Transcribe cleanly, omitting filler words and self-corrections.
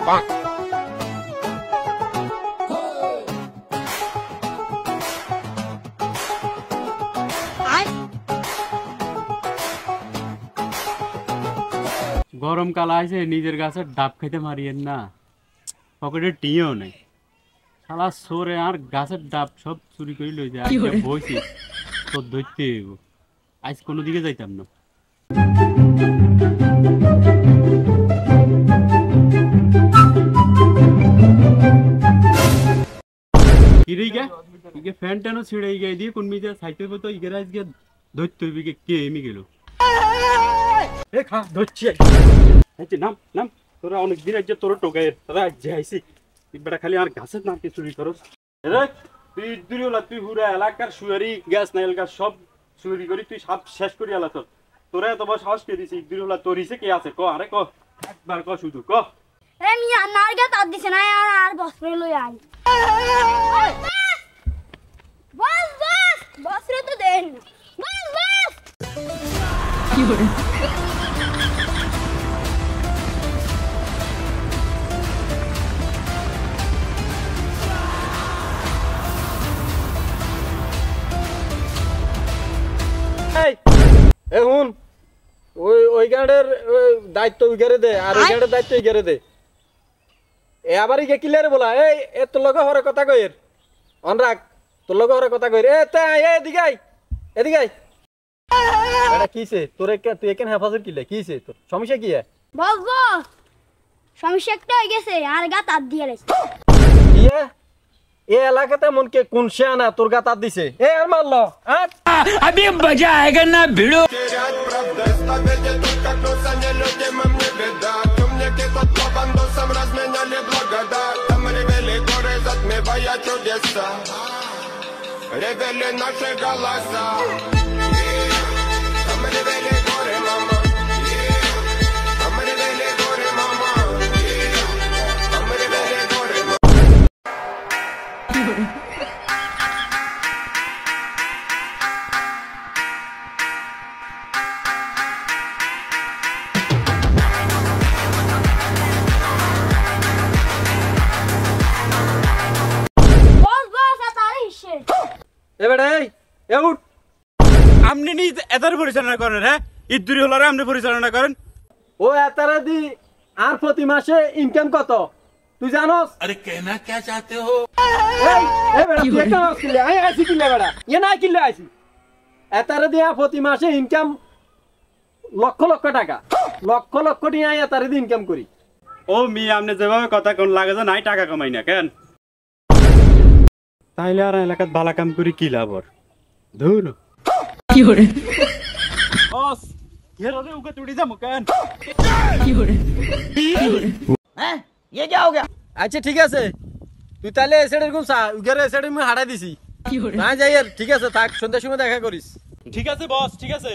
গরম কাল আইছে, নিজের গাছের ডাব খাইতে মারিয়েন না, পকেটে টিও নাই। শালা সরে আর গাছের ডাব সব চুরি করে লই যায়। বইছি তোর ধরতে হইব, আজ কোনো দিকে যাইতাম না। ফ্যান ট্যানও ছিঁড়ে গিয়ে দিয়ে কোন মিজে সাইতে তো ইগের আজকে ধরতে হইবে কে এমনি গেল। এ খা ধরছি নাম নাম, তোরা অনেক দিন আজ তোর টোকায় তোরা আজ আইসি বেটা খালি আর গাছের নাম কি চুরি করস। তুই দূরে হলা, তুই পুরা এলাকার সুয়ারি গ্যাস নাইল গাছ সব চুরি করি তুই সব শেষ করি আলা। তোর তোরা এত বড় সাহস কে দিছি? দূরে হলা তোর হিসে কে আছে ক? আরে ক একবার ক, শুধু ক। এ মিয়া নার গা তার দিছে না আর বস্ত্র লই আই। বস বস বস্ত্র তো দেন। বস বস কি হরে এখন ওই গাড়ের দায়িত্ব উইগারে দে, আর ওই গাড়ের দায়িত্ব ইগারে দে। এ আবার ইগে কিলারে বলা, এই তোর লগে হরে কথা কইর অনরাগ, তোর লগে হরে কথা কইর। এদিকে আই, এদিকে আই। এটা কিছে তোর? তুই এখানে হেফাজত কিলে কিছে? তোর সমস্যা কি? বস বস সমস্যা একটা হয়ে গেছে, আর গা তার দিয়ে রেছে। ইয়ে এ এলাকাতে মন কে কোন শেয়ানা তোর গা তার দিছে? এ আর মারলো अभी मजा आएगा ना भिड़ो। Ревели наши голоса, там ревели горе, мама, там ревели горе, мама, там ревели горе, мама. আপনি এতার পরিচালনা করেন? হ্যাঁ, ইদুরি হলারে আপনি পরিচালনা করেন। ও এতারে দি আর প্রতি মাসে ইনকাম কত তুই জানোস? अरे कहना क्या चाहते हो? এই বেটা তুই কেন আসছিলি? আই আসি কিলে বেটা, এ না কিলে আসি। এতারে দিয়া প্রতি মাসে ইনকাম লক্ষ লক্ষ টাকা, লক্ষ লক্ষ টাকা এতারে দি ইনকাম করি। ও মি আপনি যেভাবে কথা কোন লাগে যে নাই টাকা কামাই না কেন? তাইলে আর এলাকাত ভালো কাম করি কি লাভ? ধুর কি হরে বস হেররে উকে তুড়ি যামু কেন? কি হরে হ্যাঁ ये क्या हो गया? আচ্ছা ঠিক আছে, তুই তাহলে এসেডের কোন সা উগারে এসেডে আমি হারাই দিছি। কি হরে না যাই আর, ঠিক আছে থাক, সন্ধ্যার সময় দেখা করিস। ঠিক আছে বস, ঠিক আছে।